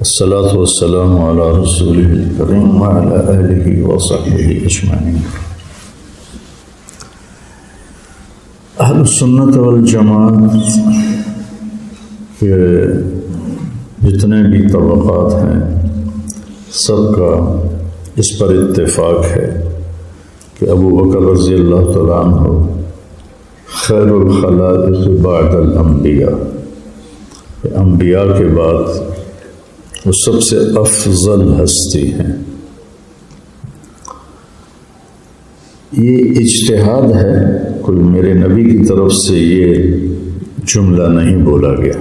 الصلاة والسلام على رسوله الكريم وعلى آله وصحبه أجمعين۔ اہل سنت والجماعت کے جتنے بھی طبقات ہیں سب کا اس پر اتفاق ہے کہ ابو بکر رضی اللہ تعالیٰ عنہ خیر الخلائق بعد الانبیاء، انبیاء کے بعد وہ سب سے افضل ہستی ہیں۔ یہ اجتہاد ہے، کوئی میرے نبی کی طرف سے یہ جملہ نہیں بولا گیا،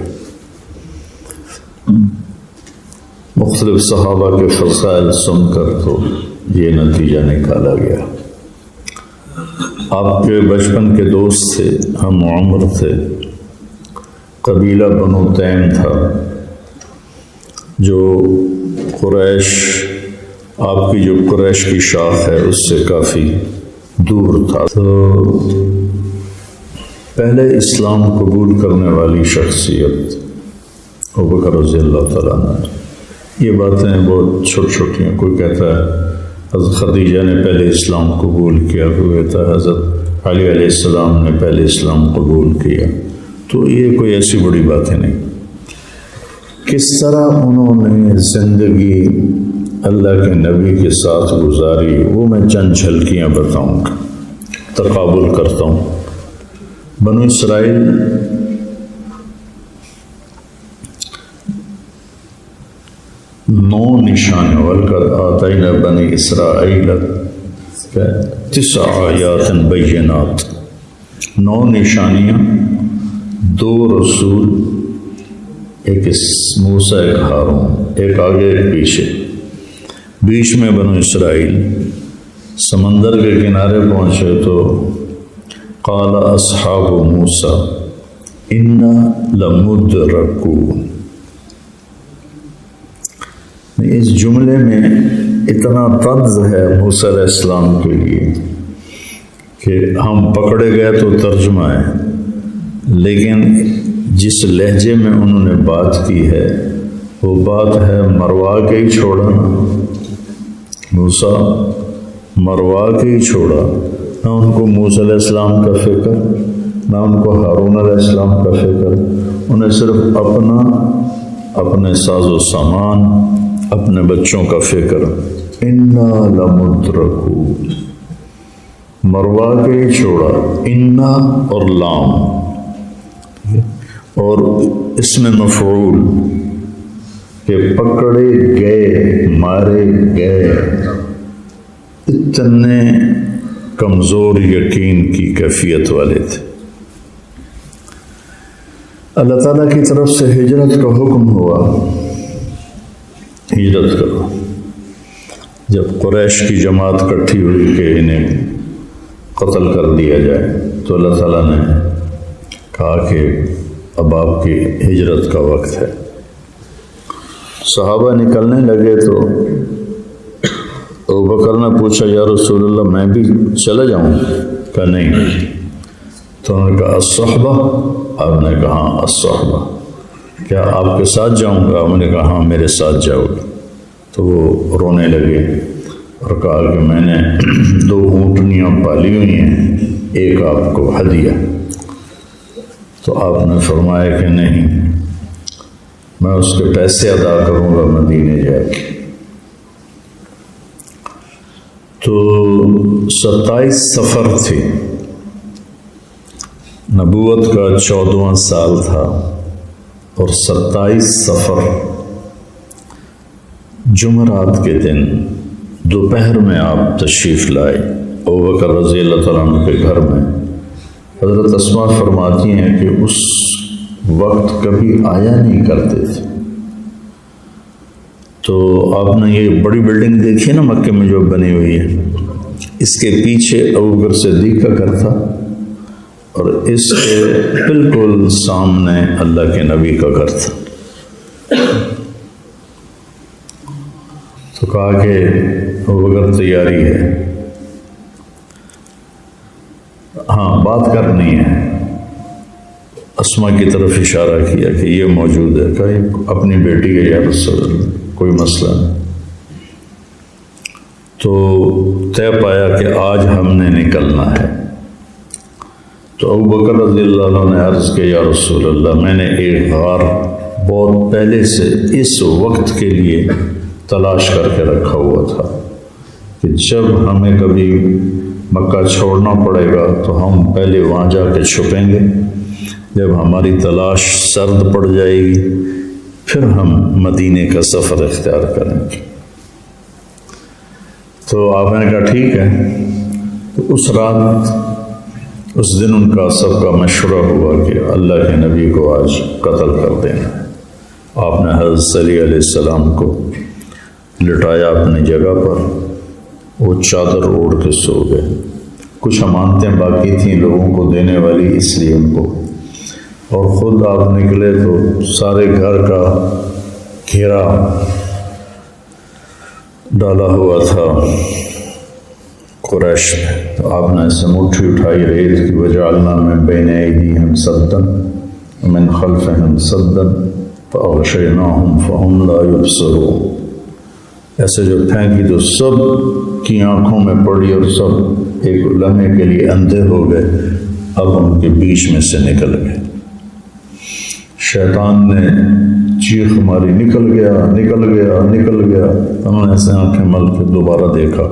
مختلف صحابہ کے فضائل سن کر تو یہ نتیجہ نکالا گیا۔ آپ کے بچپن کے دوست تھے، ہم عمر تھے، قبیلہ بنو تیم تھا جو قریش، آپ کی جو قریش کی شاخ ہے اس سے کافی دور تھا۔ تو پہلے اسلام قبول کرنے والی شخصیت ابو بکر رضی اللہ تعالیٰ عنہ۔ یہ باتیں بہت چھوٹی چھوٹی ہیں، کوئی کہتا ہے حضرت خدیجہ نے پہلے اسلام قبول کیا، کوئی کہتا ہے حضرت علی علیہ السلام نے پہلے اسلام قبول کیا، تو یہ کوئی ایسی بڑی باتیں نہیں۔ کس طرح انہوں نے زندگی اللہ کے نبی کے ساتھ گزاری وہ میں چند جھلکیاں بتاؤں گا، تقابل کرتا ہوں۔ بنو اسرائیل نو نشانیوں، وَلَقَدْ آتَيْنَا بَنِي إِسْرَائِيلَ 9 آیات بینات، 9 نشانیاں، 2 رسول، ایک موسیٰ ایک ہارون، ایک آگے ایک پیچھے، بیچ میں بنو اسرائیل۔ سمندر کے کنارے پہنچے تو قال اصحاب موسیٰ انا لمدرکون۔ اس جملے میں اتنا طنز ہے موسیٰ علیہ السلام کے لیے کہ ہم پکڑے گئے تو ترجمہ ہے، لیکن جس لہجے میں انہوں نے بات کی ہے وہ بات ہے مروا کے ہی چھوڑا، موسیٰ مروا کے ہی چھوڑا، نہ ان کو موسیٰ علیہ السلام کا فکر، نہ ان کو ہارون علیہ السلام کا فکر، انہیں صرف اپنے ساز و سامان، اپنے بچوں کا فکر۔ انا لمدرکون، مروا کے ہی چھوڑا، انا اور لام اور اس میں مفعول کہ پکڑے گئے، مارے گئے، اتنے کمزور یقین کی کیفیت والے تھے۔ اللہ تعالیٰ کی طرف سے ہجرت کا حکم ہوا، ہجرت کرو۔ جب قریش کی جماعت اکٹھی ہوئی کہ انہیں قتل کر دیا جائے تو اللہ تعالیٰ نے کہا کہ اب آپ کی ہجرت کا وقت ہے۔ صحابہ نکلنے لگے تو ابو بکر نے پوچھا یا رسول اللہ میں بھی چلا جاؤں؟ کہا نہیں۔ تو انہوں نے کہا الصحبہ، آپ نے کہا ہاں الصحبہ، کیا آپ کے ساتھ جاؤں گا؟ انہوں نے کہا ہاں میرے ساتھ جاؤ گے۔ تو وہ رونے لگے اور کہا کہ میں نے 2 اونٹنیاں پالی ہوئی ہیں، ایک آپ کو ہدیہ۔ تو آپ نے فرمایا کہ نہیں، میں اس کے پیسے ادا کروں گا مدینے جا کے۔ تو 27 صفر تھی، نبوت کا 14واں سال تھا، اور 27 صفر جمعرات کے دن دوپہر میں آپ تشریف لائے ابو بکر رضی اللہ تعالیٰ عنہ کے گھر میں۔ حضرت اسماء فرماتی ہیں کہ اس وقت کبھی آیا نہیں کرتے تھے۔ تو آپ نے یہ بڑی بلڈنگ دیکھی ہے نا مکے میں جو بنی ہوئی ہے، اس کے پیچھے ابو بکر صدیق کا گھر تھا، اور اس کے بالکل سامنے اللہ کے نبی کا گھر تھا۔ تو کہا کہ ابو بکر تیاری ہے، ہاں بات کرنی ہے۔ اسماء کی طرف اشارہ کیا کہ یہ موجود ہے، کہا یہ اپنی بیٹی ہے یا رسول اللہ۔ کوئی مسئلہ نہیں۔ تو طے پایا کہ آج ہم نے نکلنا ہے۔ تو ابو بکر رضی اللہ عنہ نے عرض کیا یا رسول اللہ، میں نے ایک غار بہت پہلے سے اس وقت کے لیے تلاش کر کے رکھا ہوا تھا کہ جب ہمیں کبھی مکہ چھوڑنا پڑے گا تو ہم پہلے وہاں جا کے چھپیں گے، جب ہماری تلاش سرد پڑ جائے گی پھر ہم مدینے کا سفر اختیار کریں گے۔ تو آپ نے کہا ٹھیک ہے۔ تو اس رات اس دن ان کا سب کا مشورہ ہوا کہ اللہ کے نبی کو آج قتل کر دینا ہے۔ آپ نے حضرت علی علیہ السلام کو لٹایا اپنی جگہ پر، وہ چادر اوڑھ کے سو گئے۔ کچھ امانتیں باقی تھیں لوگوں کو دینے والی، اس لیے ان کو، اور خود آپ نکلے تو سارے گھر کا گھیرا ڈالا ہوا تھا قریش میں۔ تو آپ نے ایسے مٹھی اٹھائی ریت کی، وجعلنا من بین ایدیہم سدا ومن خلفہم سدا فاغشیناہم فہم لا یبصرون، ایسے جو پھینکی تو سب کی آنکھوں میں پڑی اور سب ایک لمحے کے لیے اندھے ہو گئے، اب ان کے بیچ میں سے نکل گئے۔ شیطان نے چیخ ماری، نکل گیا نکل گیا نکل گیا۔ انہوں نے ایسے آنکھیں مل کے دوبارہ دیکھا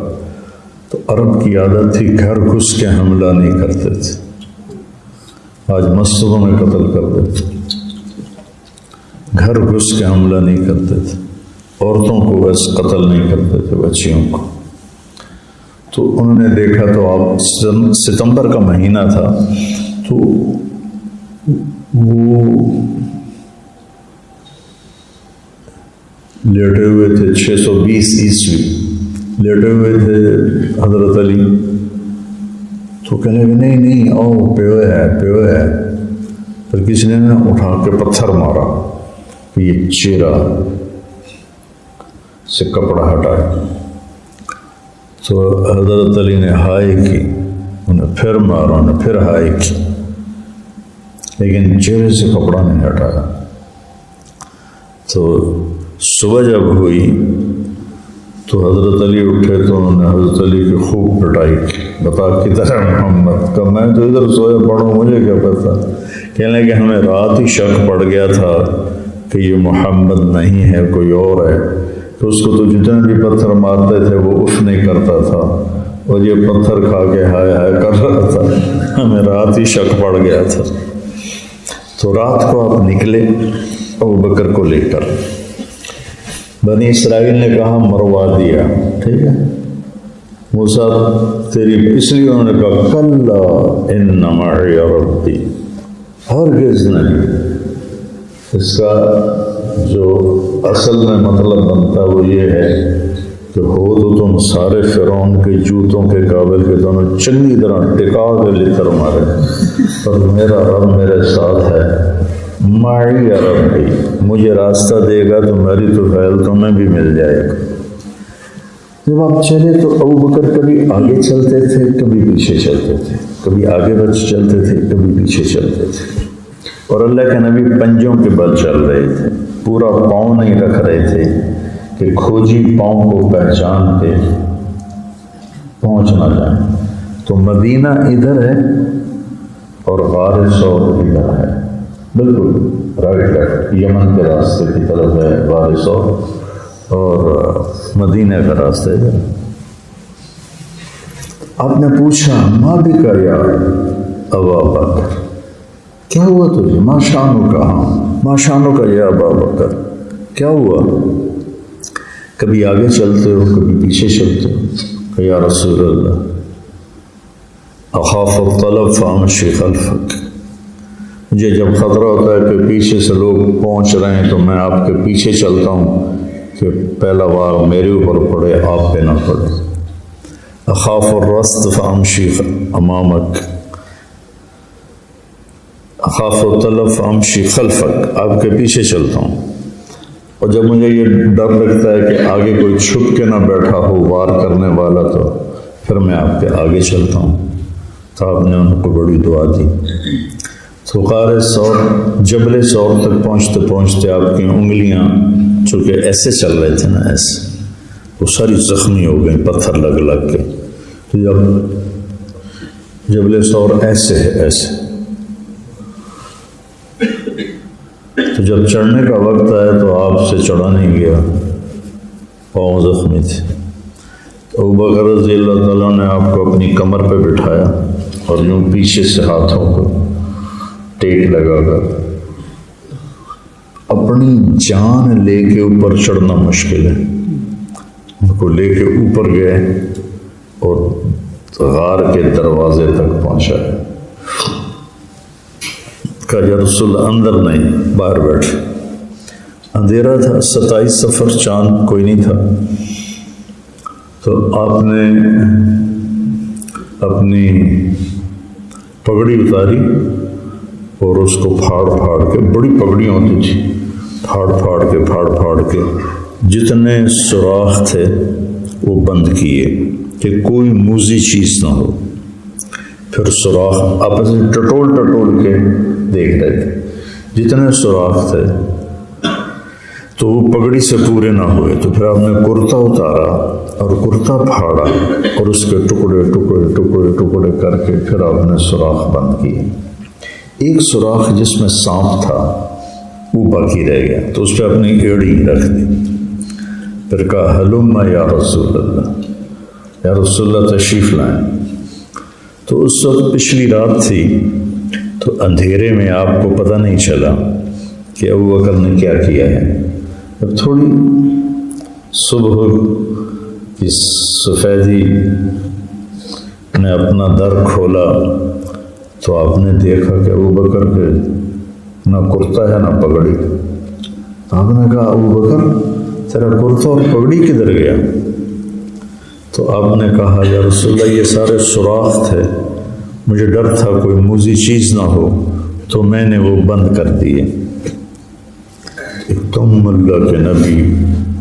تو عرب کی عادت تھی گھر گھس کے حملہ نہیں کرتے تھے، آج مسجدوں میں قتل کر دیتے، گھر گھس کے حملہ نہیں کرتے تھے، عورتوں کو بس قتل نہیں کرتے تھے، بچیوں کو۔ تو انہوں نے دیکھا تو آپ ستمبر کا مہینہ تھا، تو وہ لیٹے ہوئے تھے، 620 عیسوی لیٹے ہوئے تھے حضرت علی۔ تو کہنے لگے نہیں نہیں آؤ، پیوے ہے۔ پھر کسی نے اٹھا کے پتھر مارا، یہ چہرہ سے کپڑا ہٹایا۔ تو حضرت علی نے ہائے کی، انہیں پھر مارا، انہیں پھر ہائے کی، لیکن چہرے سے کپڑا نہیں ہٹایا۔ تو صبح جب ہوئی تو حضرت علی اٹھے تو انہوں نے حضرت علی کی خوب پٹائی کی، بتا کدھر ہے محمد کا؟ میں تو ادھر سویا پڑھوں، مجھے کیا پتا۔ کہنے کہ ہمیں رات ہی شک پڑ گیا تھا کہ یہ محمد نہیں ہے، کوئی اور ہے، تو اس کو تو جتنے بھی پتھر مارتے تھے وہ اف نہیں کرتا تھا، اور یہ پتھر کھا کے ہائے ہائے کر رہا تھا، ہمیں رات ہی شک پڑ گیا تھا۔ تو رات کو آپ نکلے ابو بکر کو لے کر، بنی اسرائیل نے کہا مروا دیا، ٹھیک ہے موسیٰ تیری، اس لیے انہوں نے کہا کلا ان معی ربی، ہرگز نہیں۔ اس کا جو اصل میں مطلب بنتا وہ یہ ہے کہ ہو تو تم سارے فرعون کے جوتوں کے قابل کے دونوں چنگی طرح ٹکا کے لتر مارے، پر میرا رب میرے ساتھ ہے، معی ربی، مجھے راستہ دے گا تو میری تو فعل تمہیں بھی مل جائے گا۔ جب آپ چلے تو ابو بکر کبھی آگے چلتے تھے، کبھی پیچھے چلتے تھے، کبھی آگے بچ چلتے تھے، کبھی پیچھے چلتے تھے، اور اللہ کے نبی پنجوں کے بل چل رہے تھے، پورا پاؤں نہیں رکھ رہے تھے کہ کھوجی پاؤں کو پہچان کے پہنچ نہ جائیں۔ تو مدینہ ادھر ہے اور غار ثور ادھر ہے، بالکل رائٹ لیفٹ، یمن کے راستے کی طرف ہے غار ثور، اور مدینہ کا راستہ ادھر۔ آپ نے پوچھا ماں بھی کا یا ابا بکر، کیا ہوا تجھے؟ ماں شانو کا، ماں شانو کا یا ابا بکر، کیا ہوا؟ کبھی آگے چلتے ہو کبھی پیچھے چلتے ہو۔ یا رسول اللہ اخاف الطلب فامشی خلفک، مجھے جب خطرہ ہوتا ہے کہ پیچھے سے لوگ پہنچ رہے ہیں تو میں آپ کے پیچھے چلتا ہوں کہ پہلا وار میرے اوپر پڑے، آپ پہ نہ پڑے۔ اخاف الرست فامشی امامک، اخاف الطلب فامشی خلفک، آپ کے پیچھے چلتا ہوں، اور جب مجھے یہ ڈر لگتا ہے کہ آگے کوئی چھپ کے نہ بیٹھا ہو وار کرنے والا تو پھر میں آپ کے آگے چلتا ہوں۔ تو آپ نے ان کو بڑی دعا دی۔ تو غار ثور، جبل ثور تک پہنچتے پہنچتے آپ کی انگلیاں چونکہ ایسے چل رہے تھے نا، ایسے وہ ساری زخمی ہو گئی پتھر لگ لگ کے. تو جبل ثور ایسے ہے، ایسے. تو جب چڑھنے کا وقت آیا تو آپ سے چڑھا نہیں گیا، پاؤں زخمی تھے. ابو بکر رضی اللہ تعالیٰ نے آپ کو اپنی کمر پہ بٹھایا اور یوں پیچھے سے ہاتھوں کو ٹیک لگا کر اپنی جان لے کے اوپر چڑھنا مشکل ہے. ان کو لے کے اوپر گئے اور غار کے دروازے تک پہنچایا. کہا یا رسول اللہ اندر نہیں، باہر بیٹھ. اندھیرا تھا، 27 صفر، چاند کوئی نہیں تھا. تو آپ نے اپنی پگڑی اتاری اور اس کو پھاڑ پھاڑ کے، بڑی پگڑیاں ہوتی تھی، پھاڑ پھاڑ کے جتنے سوراخ تھے وہ بند کیے کہ کوئی موذی چیز نہ ہو. پھر سوراخ آپس میں ٹٹول کے دیکھ رہے تھے، جتنے سوراخ تھے تو وہ پگڑی سے پورے نہ ہوئے. تو پھر آپ نے کرتا اتارا اور کرتا پھاڑا اور اس کے ٹکڑے کر کے پھر آپ نے سوراخ بند کیے. ایک سوراخ جس میں سانپ تھا وہ باقی رہ گیا، تو اس پہ اپنی ایڑی رکھ دی. پھر کہا ہلم یا رسول اللہ، یا رسول اللہ تشریف لائیں. تو اس وقت پچھلی رات تھی، تو اندھیرے میں آپ کو پتہ نہیں چلا کہ ابو بکر نے کیا کیا ہے. اب تھوڑی صبح کی سفیدی نے اپنا در کھولا تو آپ نے دیکھا کہ ابو بکر کے نہ کرتا ہے نہ پگڑی. آپ نے کہا ابو بکر تیرا کرتا اور پگڑی کدھر گیا؟ تو آپ نے کہا یا رسول اللہ یہ سارے سوراخ تھے، مجھے ڈر تھا کوئی موذی چیز نہ ہو تو میں نے وہ بند کر دیے. ایک دم اللہ کے نبی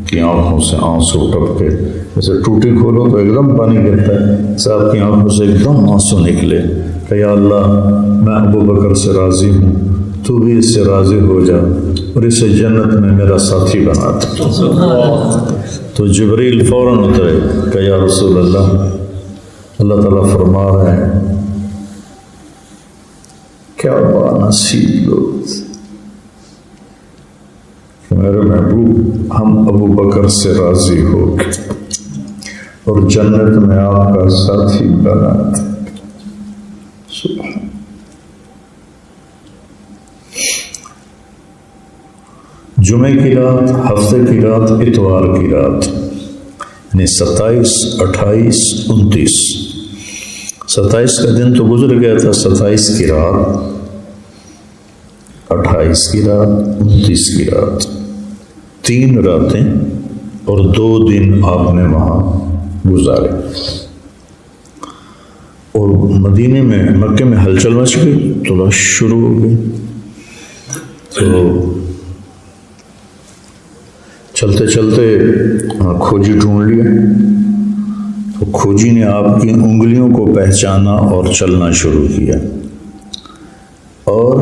کی آنکھوں سے آنسو ٹپکے، جیسے ٹوٹی کھولو تو ایک دم پانی گرتا ہے، صاحب کی آنکھوں سے ایک دم آنسو نکلے کہ یا اللہ میں ابو بکر سے راضی ہوں، تو بھی اس سے راضی ہو جا اور اسے جنت میں میرا ساتھی بنا دے. تو جبریل فوراً اترے کہ یا رسول اللہ، اللہ تعالیٰ فرما رہے ہیں کیا بانصیب لوگ کہ میرے محبوب ہم ابو بکر سے راضی ہو اور جنت میں آپ کا ساتھی بنا دے. جمعے کی رات، ہفتے کی رات، اتوار کی رات، یعنی 27، 28، 29. 27 کا دن تو گزر گیا تھا، 27 کی رات، 28 کی رات، 29 کی رات، 3 راتیں اور 2 دن آپ نے وہاں گزارے. اور مدینے میں، مکے میں ہلچل مچ گئی، تلاش شروع ہو گئی. تو چلتے چلتے کھوجی ڈھونڈ لیا. تو کھوجی نے آپ کی انگلیوں کو پہچانا اور چلنا شروع کیا اور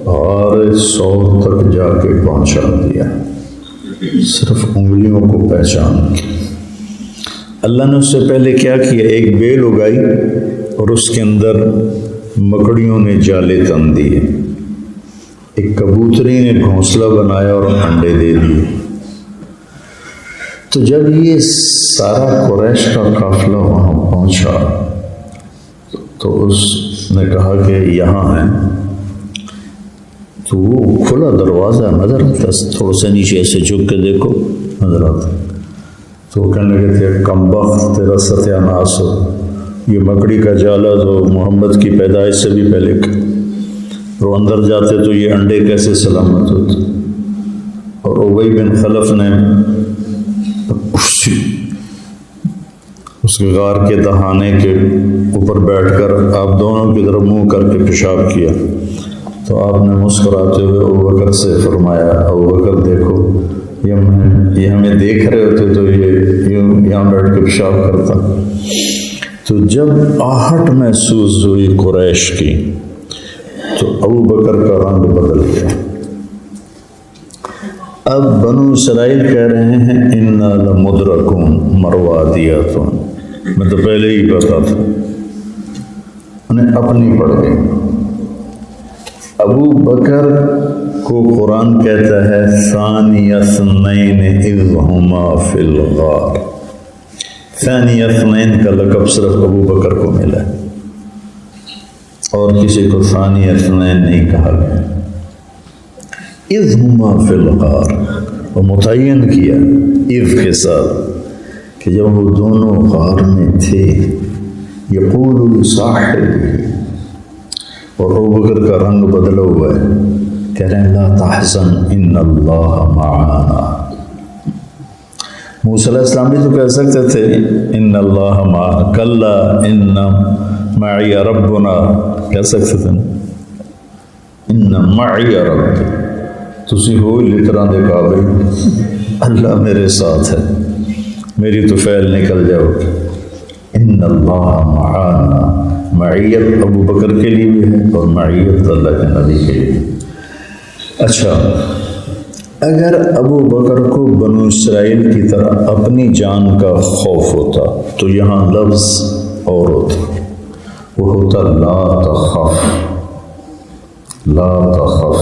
غار ثور تک جا کے پہنچا دیا، صرف انگلیوں کو پہچان کی. اللہ نے اس سے پہلے کیا کیا، ایک بیل اگائی اور اس کے اندر مکڑیوں نے جالے تن دیے، ایک کبوتری نے گھونسلہ بنایا اور انڈے دے دیے. تو جب یہ سارا قریش کا قافلہ وہاں پہنچا تو اس نے کہا کہ یہاں ہیں. تو وہ کھلا دروازہ نظر آتا، تھوڑا سا نیچے ایسے جھک کے دیکھو نظر آتا. تو وہ کہنے لگے تھے کم بخت تیرا ستیہ ناس ہو، یہ مکڑی کا جالا تو محمد کی پیدائش سے بھی پہلے وہ اندر جاتے تو یہ انڈے کیسے سلامت ہوتے. اور ابی بن خلف نے اس کے غار کے دہانے کے اوپر بیٹھ کر آپ دونوں کی طرف منہ کر کے پیشاب کیا. تو آپ نے مسکراتے ہوئے ابو بکر سے فرمایا ابو بکر دیکھو یہ ہمیں دیکھ رہے ہوتے تو یہ یہاں بیٹھ کے پیشاب کرتا. تو جب آہٹ محسوس ہوئی قریش کی تو ابو بکر کا رنگ بدل گیا. اب بنو اسرائیل کہہ رہے ہیں انا لمدرکون مروادیاتون، میں تو پہلے ہی پتا تھا، انہیں اپنی پڑ گئی۔ ابو بکر کو قرآن کہتا ہے ثانی اثنین اذ ہما فی الغار، ثانی اثنین کا لقب صرف ابو بکر کو ملا ہے، اور کسی کو ثانی اثنین نہیں کہا گیا۔ اذ ہما فی الغار، وہ متعین کیا اذ کے ساتھ کہ جب وہ دونوں غار میں تھے، یقول لصاحبہ، اور ابو بکر کا رنگ بدلا ہوا ہے، کہہ رہے ہیں لا تحزن ان اللہ معانا۔ موسیٰ علیہ السلام بھی تو کہہ سکتے تھے ان اللہ معانا، کلا ان معی ربنا، کہہ سکتے تھے ان معی رب، تسی ہو لطران دے قابل، اللہ میرے ساتھ ہے، میری تو فعل نکل جاؤ۔ ان اللہ معانا، معیت ابو بکر کے لیے بھی ہے اور معیت اللہ کے نبی کے لیے۔ اچھا، اگر ابو بکر کو بنو اسرائیل کی طرح اپنی جان کا خوف ہوتا تو یہاں لفظ اور ہوتا، وہ ہوتا لا تخف، لا تخف،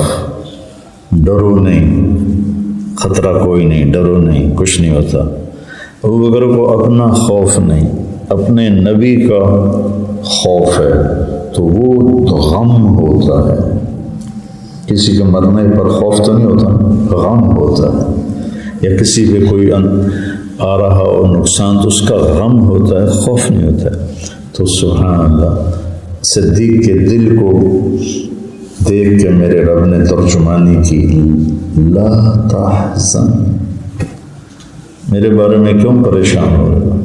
ڈرو نہیں، خطرہ کوئی نہیں، ڈرو نہیں، کچھ نہیں ہوتا۔ ابو بکر کو اپنا خوف نہیں، اپنے نبی کا خوف ہے، تو وہ غم ہوتا ہے۔ کسی کے مرنے پر خوف تو نہیں ہوتا، غم ہوتا ہے، یا کسی پہ کوئی آ رہا اور نقصان تو اس کا غم ہوتا ہے، خوف نہیں ہوتا ہے۔ تو سبحان اللہ، صدیق کے دل کو دیکھ کے میرے رب نے ترجمانی کی لا تحزن، میرے بارے میں کیوں پریشان ہو رہا،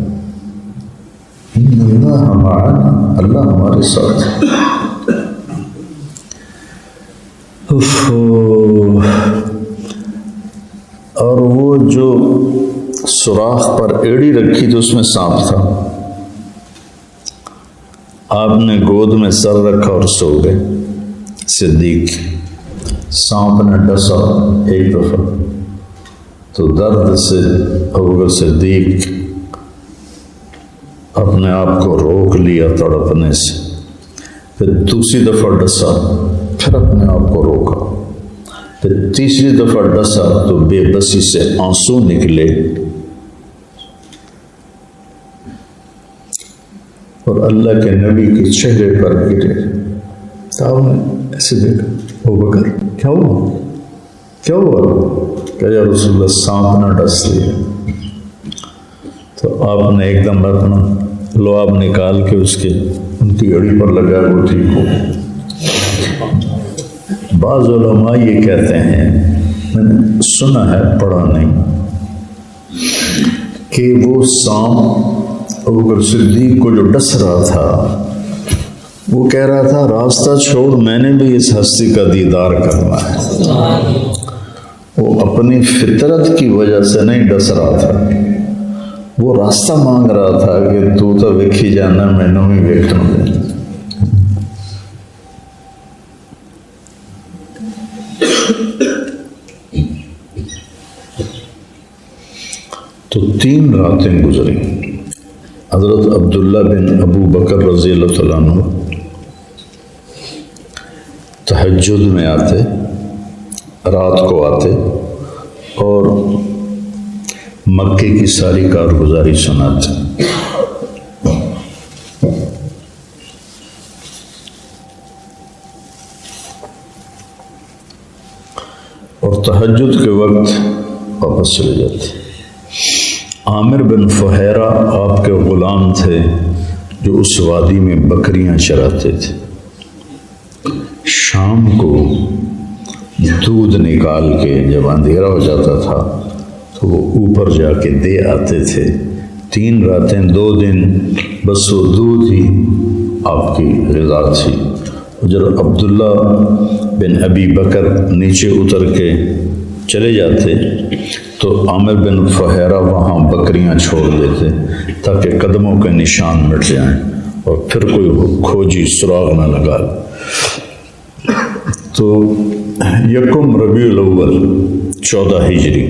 ان اللہ معنا، اللہ ہمارے ساتھ ہے۔ اور وہ جو سوراخ پر ایڑی رکھی تو اس میں سانپ تھا، آپ نے گود میں سر رکھا اور سو گئے۔ صدیق، سانپ نے ڈسا ایک دفعہ تو درد سے ابوبکر صدیق اپنے آپ کو روک لیا تڑپنے سے، پھر دوسری دفعہ ڈسا، پھر اپنے آپ کو روکا، پھر تیسری دفعہ ڈسا تو بے بسی سے آنسو نکلے، اور اللہ کے نبی کے چہرے پر گرے۔ آپ نے ایسے دیکھا، ابوبکر کیا ہوا، کیا ہوا؟ کہ یا رسول اللہ سانپ نہ ڈس لیا۔ تو آپ نے ایک دم اپنا لعاب نکال کے اس کے ان کی اڑی پر لگا، وہ ٹھیک ہو۔ بعض علماء یہ کہتے ہیں، میں نے سنا ہے پڑھا نہیں، کہ وہ سانپ ابوبکر صدیق کو جو ڈس رہا تھا، وہ کہہ رہا تھا راستہ چھوڑ، میں نے بھی اس ہستی کا دیدار کرنا ہے۔ وہ اپنی فطرت کی وجہ سے نہیں ڈس رہا تھا، وہ راستہ مانگ رہا تھا کہ تو ویکھی جانا، مینوں بھی ویکھنا ہے۔ تو 3 راتیں گزری۔ حضرت عبداللہ بن ابو بکر رضی اللہ تعالیٰ عنہ تہجد میں آتے، رات کو آتے اور مکے کی ساری کارگزاری سناتے۔ اور تہجد کے وقت واپس چلے جاتے۔ عامر بن فہیرہ آپ کے غلام تھے جو اس وادی میں بکریاں چراتے تھے۔ شام کو دودھ نکال کے جب اندھیرا ہو جاتا تھا تو وہ اوپر جا کے دے آتے تھے۔ 3 راتیں 2 دن بس وہ دودھ ہی آپ کی غذا تھی۔ جب عبداللہ بن ابی بکر نیچے اتر کے چلے جاتے تو عامر بن فہیرہ وہاں بکریاں چھوڑ دیتے تاکہ قدموں کے نشان مٹ جائیں اور پھر کوئی کھوجی سراغ نہ لگا۔ تو 1 ربیع الاول 14 ہجری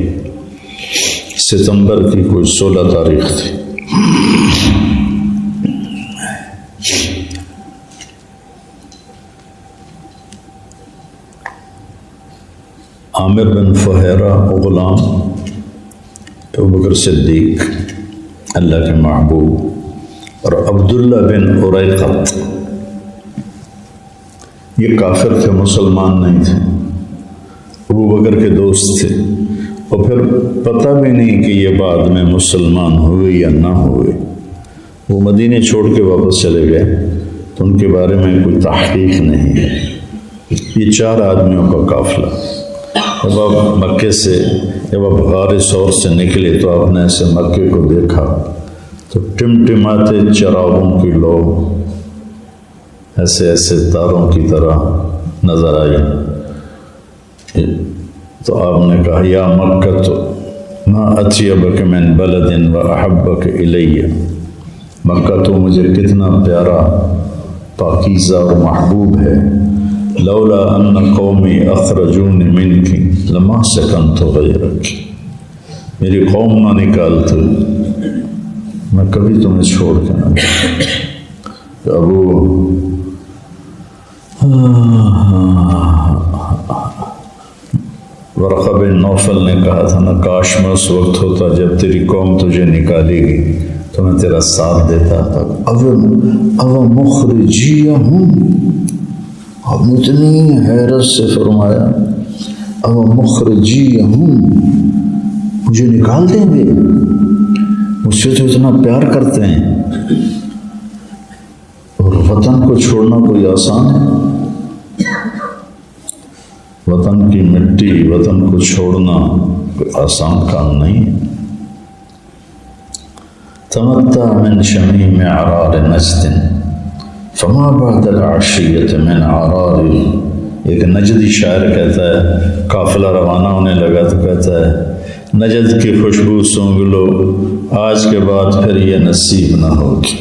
ستمبر کی کوئی 16 تاریخ تھی. عامر بن فہیرہ غلام ابوبکر صدیق اللہ کے محبوب اور عبداللہ بن اریقط یہ کافر تھے، مسلمان نہیں تھے، ابوبکر کے دوست تھے، اور پھر پتہ بھی نہیں کہ یہ بعد میں مسلمان ہوئے یا نہ ہوئے. وہ مدینے چھوڑ کے واپس چلے گئے تو ان کے بارے میں کوئی تحقیق نہیں ہے. یہ 4 آدمیوں کا قافلہ. جب آپ مکے سے جب آپ غار ثور سے نکلے تو آپ نے ایسے مکے کو دیکھا تو ٹمٹماتے چراغوں کی لو ایسے ایسے تاروں کی طرح نظر آئی. تو آپ نے کہا یا مکہ تو ما اطیبک من بلد و احبک الی، مکہ تو مجھے کتنا پیارا، پاکیزہ اور محبوب ہے. لولا ان قومی اخرجون منک لما سکنت غیرک، میری قوم نہ نکالتے میں کبھی تمہیں چھوڑ کے نہ جاتا. ابو ورقہ بن نوفل نے کہا تھا نا، کاش میں اس وقت ہوتا جب تیری قوم تجھے نکالے گی تو میں تیرا ساتھ دیتا تھا. او مخرجیہم، اب اتنی حیرت سے فرمایا او مخرجیہم، مجھے نکال دیں گے، مجھ سے تو اتنا پیار کرتے ہیں. اور وطن کو چھوڑنا کوئی آسان ہے؟ وطن کی مٹی، وطن کو چھوڑنا کوئی آسان کام نہیں ہے. تمتع من شمیم عرار نجد فما بعد العشیۃ من عرار. ایک نجدی شاعر کہتا ہے، قافلہ روانہ ہونے لگا تو کہتا ہے نجد کی خوشبو سونگھ لو، آج کے بعد پھر یہ نصیب نہ ہوگی.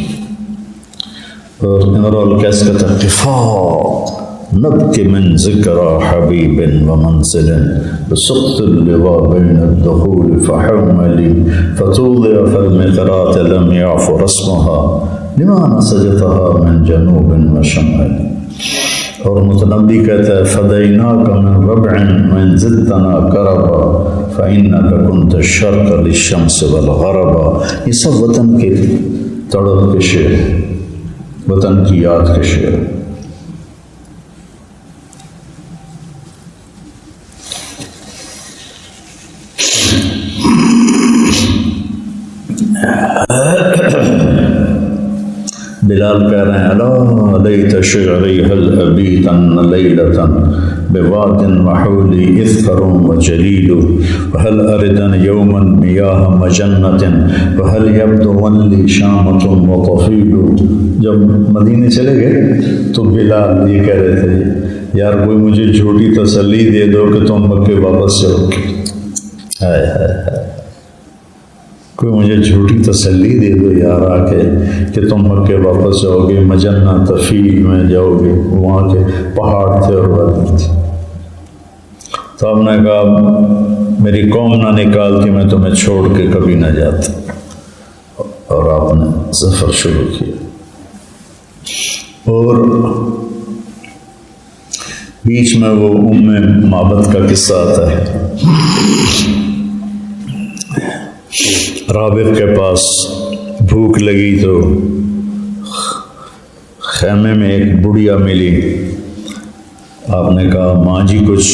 اور امرؤ القیس کہتا ہے قفا نبکی من ذکر حبیب و منزل بسقط اللواء بین الدخول فحملی فتوضع فالمقرات لم يعف رسمها لما نسجتها من جنوب و شمال. اور متنبی کہتا ہے فدیناک من ربع من زدتنا کربا فإنک کنت الشرق للشمس والغربا. یہ سب وطن کے تڑپ کے شعر، وطن کی یاد کے شعر. بلال کہہ رہے ہیں الا لیت شعری هل ابیتن لیلتا بواد وحولی اذکر وجلیل وهل اردن یوما میاہ مجنت وهل یبدو لی شامت وطفیل. جب مدینے چلے گئے تو بلال یہ کہہ رہے تھے یار کوئی مجھے جھوٹی تسلی دے دو کہ تم مکے واپس چلو گے. ہائے ہائے ہائے، کوئی مجھے جھوٹی تسلی دے دو یار آ کے کہ تم مکے واپس جاؤ گے، مجنہ تفیل میں جاؤ گے. وہاں کے پہاڑ تھے اور وادی تھی. تو ہم نے کہا میری قوم نہ نکالتی میں تمہیں چھوڑ کے کبھی نہ جاتا. اور آپ نے سفر شروع کیا. اور بیچ میں وہ معبد کا قصہ آتا ہے. رابغ کے پاس بھوک لگی تو خیمے میں ایک بڑھیا ملی. آپ نے کہا ماں جی کچھ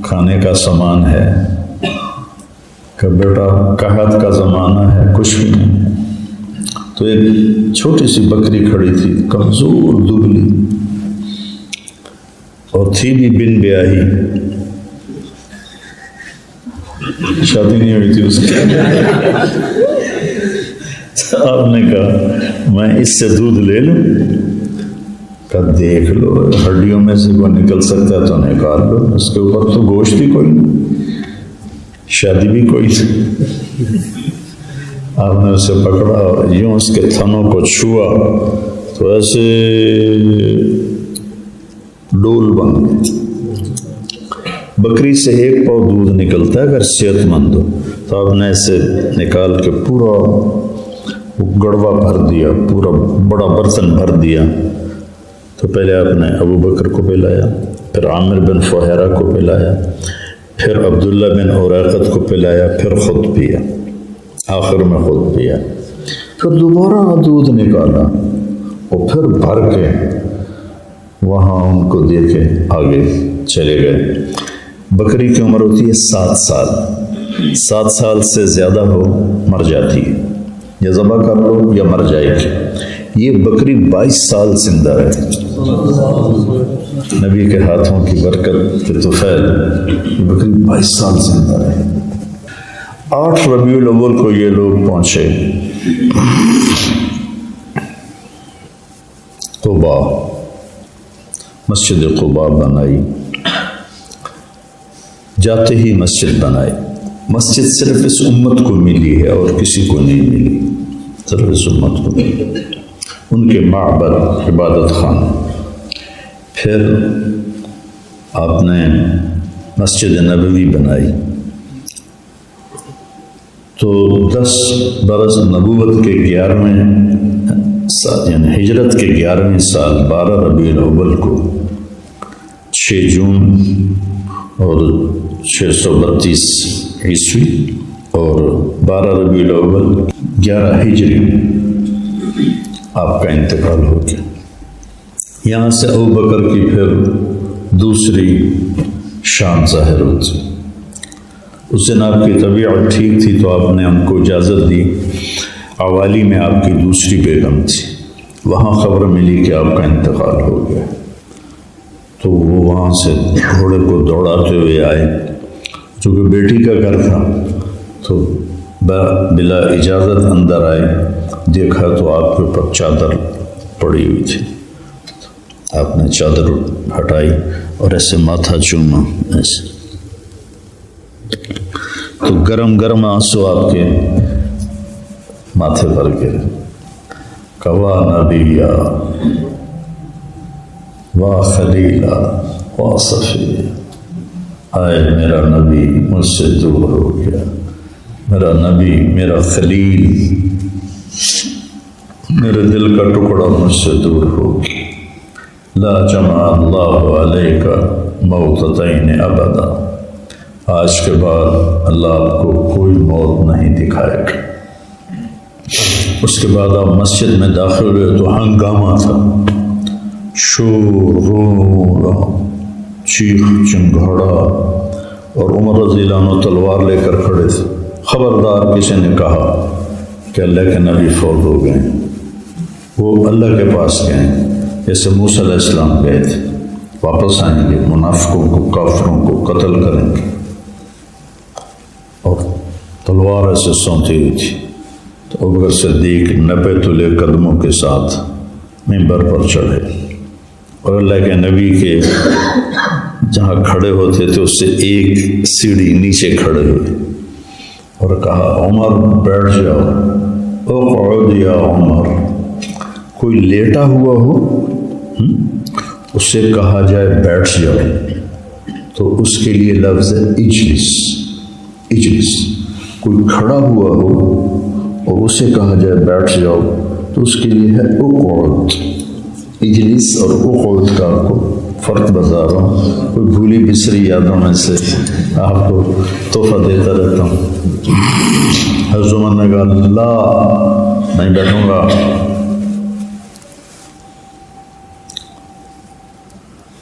کھانے کا سامان ہے؟ کہ بیٹا قحط کا زمانہ ہے، کچھ بھی نہیں ہے. تو ایک چھوٹی سی بکری کھڑی تھی، کمزور دبلی، اور تھی بھی بن بیاہی، شادی نہیں ہوئی تھی اس کی. آپ نے کہا میں اس سے دودھ لے لوں؟ کہا دیکھ لو، ہڈیوں میں سے کوئی نکل سکتا ہے تو نکال لو، اس کے اوپر تو گوشت بھی کوئی نہیں، شادی بھی کوئی نہیں. آپ نے اسے پکڑا، یوں اس کے تھنوں کو چھوا تو ایسے ڈول بن گئے. بکری سے ایک پاؤ دودھ نکلتا ہے اگر صحت مند ہو، تو آپ نے ایسے نکال کے پورا گڑوا بھر دیا، پورا بڑا برتن بھر دیا، تو پہلے آپ نے ابو بکر کو پلایا، پھر عامر بن فہیرہ کو پلایا، پھر عبداللہ بن اوریقت کو پلایا، پھر خود پیا، آخر میں خود پیا، پھر دوبارہ دودھ نکالا اور پھر بھر کے وہاں ان کو دے کے آگے چلے گئے۔ بکری کی عمر ہوتی ہے 7 سال، 7 سال سے زیادہ ہو مر جاتی ہے، یا ذبح کر لو یا مر جائے گی۔ یہ بکری 22 سال زندہ رہے، نبی کے ہاتھوں کی برکت کے طفیل، بکری 22 سال زندہ رہے۔ 8 ربیع الاول کو یہ لوگ پہنچے قباء، مسجد قباء بنائی، جاتے ہی مسجد بنائی۔ مسجد صرف اس امت کو ملی ہے اور کسی کو نہیں ملی، صرف اس امت کو ملی، ان کے معبد، عبادت خانہ۔ پھر آپ نے مسجد نبوی بنائی، تو 10 برس نبوت کے 11ویں سال، یعنی ہجرت کے 11ویں سال 12 ربیع الاول کو 6 جون اور 632 عیسوی اور 12 ربیع الاول 11 ہجری آپ کا انتقال ہو گیا۔ یہاں سے ابو بکر کی پھر دوسری شان ظاہر ہوتی۔ اس دن آپ کی طبیعت ٹھیک تھی تو آپ نے ان کو اجازت دی، عوالی میں آپ کی دوسری بیگم تھی، وہاں خبر ملی کہ آپ کا انتقال ہو گیا، تو وہ وہاں سے گھوڑے کو دوڑاتے ہوئے آئے، چونکہ بیٹی کا گھر تھا تو بلا اجازت اندر آئے، دیکھا تو آپ کے اوپر چادر پڑی ہوئی تھی، آپ نے چادر ہٹائی اور ایسے ماتھا چوما، ایسے تو گرم گرم آنسو آپ کے ماتھے پر گرے۔ کوا نبیا وا خلیلا وا صفیہ، آئے میرا نبی مجھ سے دور ہو گیا، میرا نبی، میرا خلیل، میرے دل کا ٹکڑا مجھ سے دور ہو گیا۔ لا جمع اللہ علیک موتتین ابدا، آج کے بعد اللہ آپ کو کوئی موت نہیں دکھائے گا۔ اس کے بعد آپ مسجد میں داخل ہوئے تو ہنگامہ تھا، شور، رونا، چیخ چنگھاڑا، اور عمر رضی اللہ عنہ تلوار لے کر کھڑے تھے۔ خبردار، کسی نے کہا کہ اللہ کے نبی فوت ہو گئے، وہ اللہ کے پاس گئے، جیسے موسیٰ علیہ السلام گئے تھے، واپس آئیں گے، منافقوں کو، کافروں کو قتل کریں گے، اور تلوار ایسے سونتی ہوئی تھی۔ تو ابوبکر صدیق 90 تلے قدموں کے ساتھ منبر پر چڑھے، اور اللہ کے نبی کے جہاں کھڑے ہوتے تھے اس سے ایک سیڑھی نیچے کھڑے ہوئے اور کہا، عمر بیٹھ جاؤ، اقعد یا عمر، کوئی لیٹا ہوا ہو اس سے کہا جائے بیٹھ جاؤ، تو اس کے لیے لفظ ہے اجلس، اجلس۔ کوئی کھڑا ہوا ہو اور اسے کہا جائے بیٹھ جاؤ تو اس کے لیے ہے اقعد۔ اجلس اور اقعد کا آپ کو فرق بتا رہا ہوں، کوئی بھولی بسری یادوں میں سے آپ کو تحفہ دیتا رہتا ہوں۔ حضرت عمر نے کہا، لا، نہیں بیٹھوں گا۔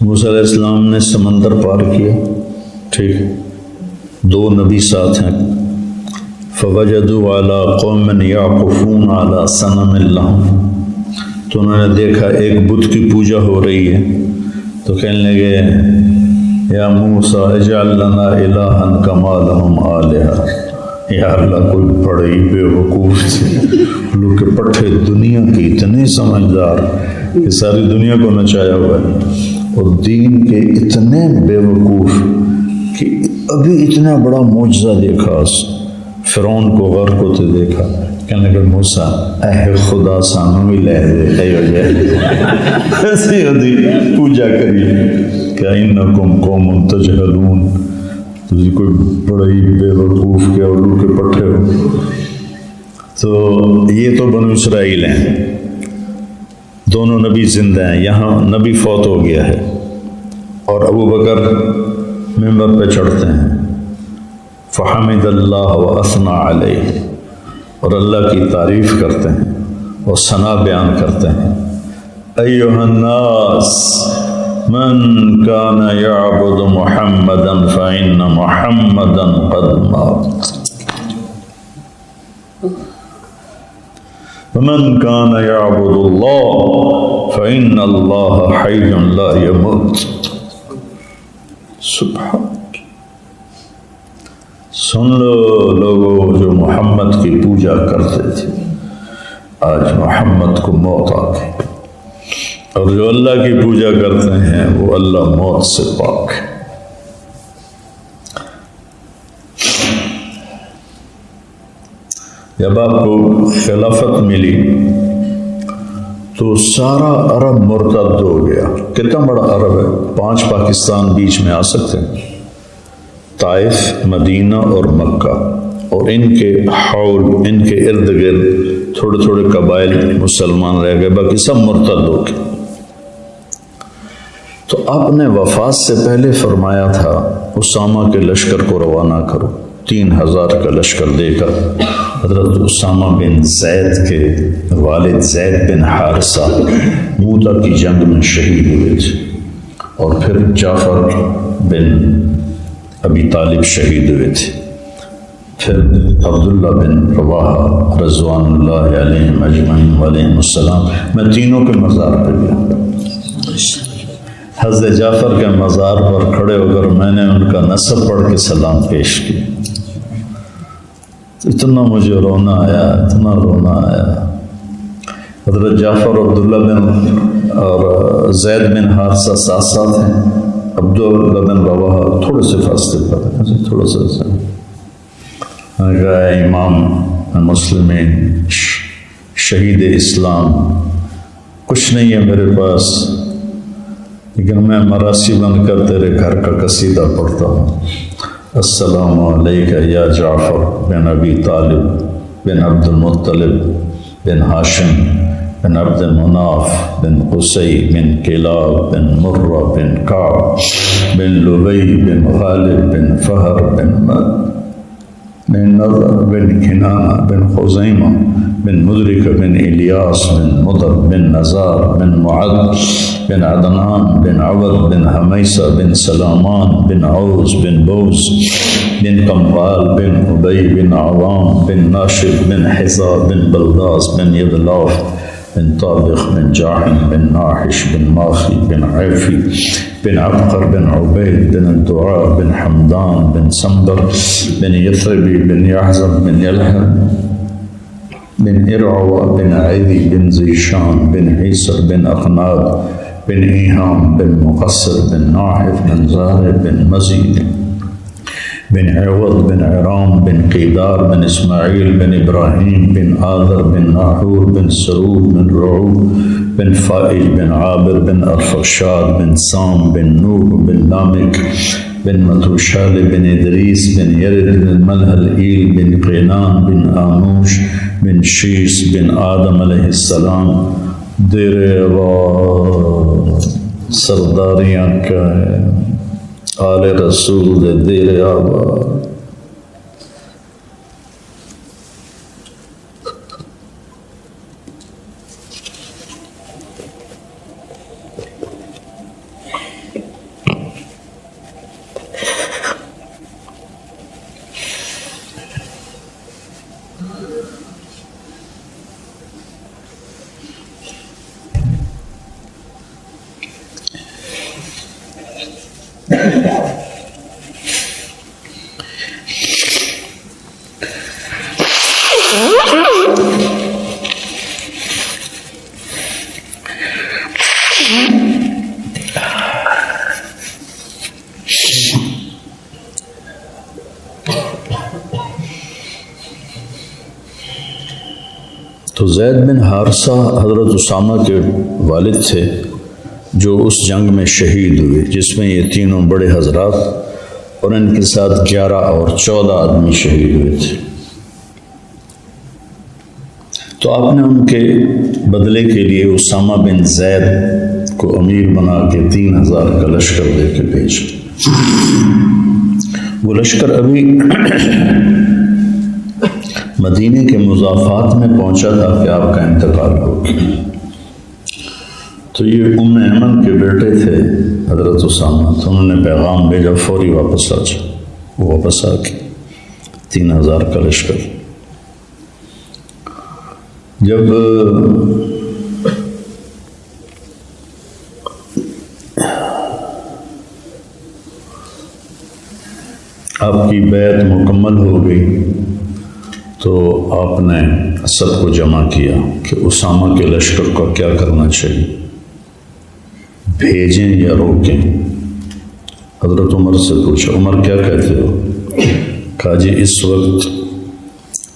موسیٰ علیہ السلام نے سمندر پار کیا، ٹھیک، 2 نبی ساتھ ہیں، فوجدوا علی قوم یعکفون علی صنم لہم، تو انہوں نے دیکھا ایک بت کی پوجا ہو رہی ہے، تو کہنے لگے، یا موسیٰ اجعل لنا الہا کما لہم آلہہ، یا اللہ کوئی بڑے ہی بے وقوف تھے لوگ کے پٹھے دنیا کے اتنے سمجھدار کہ ساری دنیا کو نچایا ہوا ہے، اور دین کے اتنے بے وقوف کہ ابھی اتنا بڑا معجزہ دیکھا، فرعون کو غرق ہوتے دیکھا، کہنے لگے موسیٰ اے خدا سانوں بھی لے دے ہو جائے، ایسی ہوتی پوجا کری کہ انکم قوم تجہلون، تھی کوئی بڑا ہی بے وقوف کے الو کے پٹھے ہو. تو یہ تو بنو اسرائیل ہیں، دونوں نبی زندہ ہیں. یہاں نبی فوت ہو گیا ہے اور ابو بکر ممبر پہ چڑھتے ہیں، فحمد اللہ واثنى علیہ، اور اللہ کی تعریف کرتے ہیں اور ثنا بیان کرتے ہیں. ایھا الناس من کان یعبد محمدا فإن محمدا قد مات ومن کان یعبد اللہ فإن اللہ حی لا یموت. سبحان، سن لو لوگوں جو محمد کی پوجا کرتے تھے، آج محمد کو موت آ گئی، اور جو اللہ کی پوجا کرتے ہیں وہ اللہ موت سے پاک ہے. جب آپ کو خلافت ملی تو سارا عرب مرتد ہو گیا. کتنا بڑا عرب ہے، 5 پاکستان بیچ میں آ سکتے ہیں، طائف، مدینہ اور مکہ، اور ان کے حول، ان کے ارد گرد تھوڑے تھوڑے قبائل مسلمان رہ گئے، باقی سب مرتد ہو گئے. تو آپ نے وفات سے پہلے فرمایا تھا اسامہ کے لشکر کو روانہ کرو. 3000 کا لشکر دے کر حضرت اسامہ بن زید کے والد زید بن حارثہ موتا کی جنگ میں شہید ہوئے تھے، اور پھر جعفر بن ابی طالب شہید ہوئے تھے، پھر عبداللہ بن رواحہ رضوان اللہ علیہم اجمعین علیہم السلام. میں تینوں کے مزار پہ گیا. حضرت جعفر کے مزار پر کھڑے ہو کر میں نے ان کا نسب پڑھ کے سلام پیش کیا. اتنا مجھے رونا آیا، اتنا رونا آیا. حضرت جعفر عبداللہ بن اور زید بن حارثہ ساتھ ساتھ ہیں، عبداللہ بن رواحہ تھوڑے سے فاصلے پر ہے، تھوڑا سا. میں کہا اے امام مسلمین، شہید اسلام، کچھ نہیں ہے میرے پاس، لیکن میں مراسی بن کر تیرے گھر کا قصیدہ پڑھتا ہوں. السلام علیکہ یا جعفر بن ابی طالب بن عبد المطلب بن ہاشم بن عبد مناف بن قصی بن کلاب بن مرہ بن کعب بن لبی بن غالب بن فہر بن نضر بن کنانہ بن خزیمہ بن مدرک بن الیاس بن مضر بن نزار بن معد بن عدنان بن عبد بن حمیسہ بن سلامان بن عوز بن بوز بن قمبال بن عبی بن عوام بن ناشد بن حزا بن بلداس بن یدلاف بن طابخ بن جاحم بن ناحش بن ماخی بن عیفی بن عبقر بن عبید بن الدعاء بن حمدان بن سنبر بن یثربی بن یحزب بن یلحم بن ارعوى بن عیدی بن زیشان بن عیسر بن اقناد بن ایہام بن مقصر بن ناحف بن زارع بن مزید بن عوض بن عرام بن قیدار بن اسماعیل بن ابراہیم بن آذر بن ناحور بن سرود بن رعو بن فائج بن عابر بن ارفشاد بن سام بن نوح بن لامک بن متوشال بن ادریس بن یرد بن ملحل بن قینان بن آنوش بن شیس بن آدم علیہ السلام. دیر سرداریاں کا ہے، آل رسول دیر آباد. تو زید بن حارثہ حضرت اسامہ کے والد تھے جو اس جنگ میں شہید ہوئے، جس میں یہ تینوں بڑے حضرات اور ان کے ساتھ 11 اور 14 آدمی شہید ہوئے تھے۔ تو آپ نے ان کے بدلے کے لیے اسامہ بن زید کو امیر بنا کے 3000 کا لشکر دے کے بھیجا۔ وہ لشکر ابھی مدینے کے مضافات میں پہنچا تھا کہ آپ کا انتقال ہو گیا۔ تو یہ ام ایمن کے بیٹے تھے حضرت اسامہ، تو انہوں نے پیغام بھیجا فوری واپس آ جا۔ وہ واپس آ کے 3000 کا لشکر جب آپ کی بیعت مکمل ہو گئی تو آپ نے سب کو جمع کیا کہ اسامہ کے لشکر کو کیا کرنا چاہیے، بھیجیں یا روکیں۔ حضرت عمر سے پوچھا، عمر کیا کہتے ہو؟ کہا جی اس وقت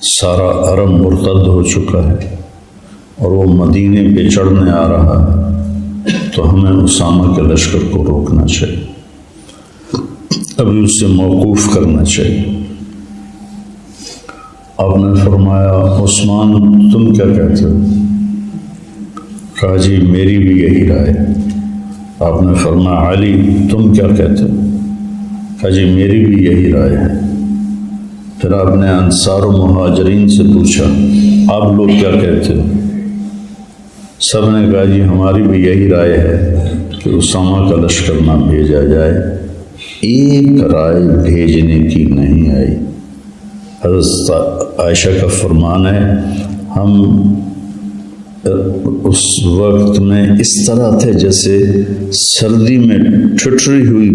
سارا عرب مرتد ہو چکا ہے اور وہ مدینے پہ چڑھنے آ رہا ہے، تو ہمیں اسامہ کے لشکر کو روکنا چاہیے، ابھی اسے موقوف کرنا چاہیے۔ آپ نے فرمایا عثمان تم کیا کہتے ہو؟ کہا جی میری بھی یہی رائے۔ آپ نے فرمایا علی تم کیا کہتے ہو؟ کہا جی میری بھی یہی رائے ہے۔ پھر آپ نے انصار و مہاجرین سے پوچھا آپ لوگ کیا کہتے ہو؟ سب نے کہا جی ہماری بھی یہی رائے ہے کہ اسامہ کا لشکر نہ بھیجا جائے۔ ایک رائے بھیجنے کی نہیں آئی۔ حضرت عائشہ کا فرمان ہے ہم اس وقت میں اس طرح تھے جیسے سردی میں ٹھٹری ہوئی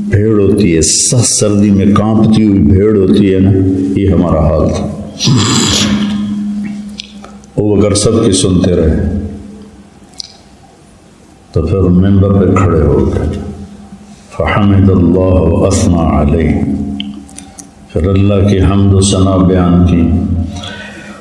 بھیڑ ہوتی ہے، سخت سردی میں کانپتی ہوئی بھیڑ ہوتی ہے نا، یہ ہمارا حال تھا۔ وہ اگر سب کی سنتے رہے تو پھر ممبر پہ کھڑے ہو گئے، فحمد اللہ واثنى علیہ، پھر اللہ کی حمد و ثنا بیان کی،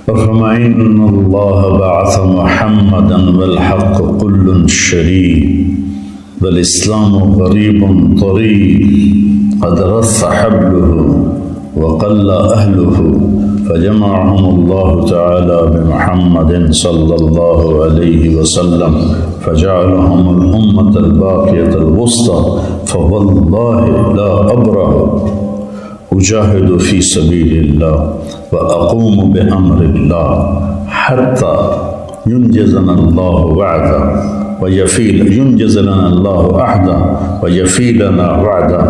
وفرمائن اللہ بعث محمدا والحق کل شریک والاسلام غریب طریق قد رث حبله وقل اهله فجمعهم الله تعالى بمحمد صلى الله عليه وسلم فجعلهم الأمة الباقية الوسطى فوالله لا أبرح أجاهد في سبيل الله وأقوم بأمر الله حتى ينجزنا الله وعده ينجز لنا الله عهدا ويفي لنا وعدا